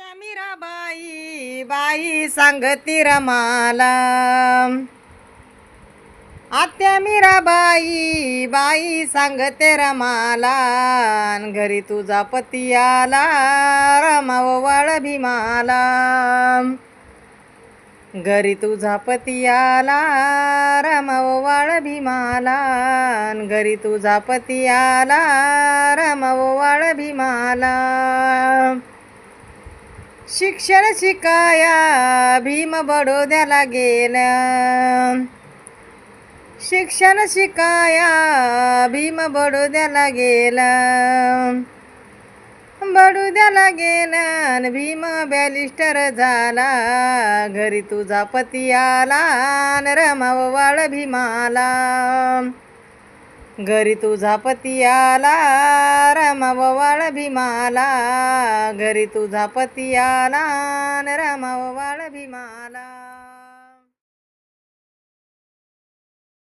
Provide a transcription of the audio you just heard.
आत्या मीराबाई बाई सांगती रमाला. आत्या मीराबाई बाई सांगते रमाला. घरी तुझा पती आला रमाव वाळ भीमाला. घरी तुझा पती आला रमाव वाळ भीमाला. घरी तुझा पती आला रमाव वाळ भीमाला. शिक्षण शिकाया भीम बडोद्याला गेला. शिक्षण शिकाया भीम बडोद्याला गेला. बडोद्याला गेला न भीम बॅरिस्टर झाला. घरी तुझा पती आला न रमाव वाळ भीमाला. घरी तुझा पती आला रमाव वाळ भीमाला. घरी तुझा पती आला न रमाव वाळ भीमाला.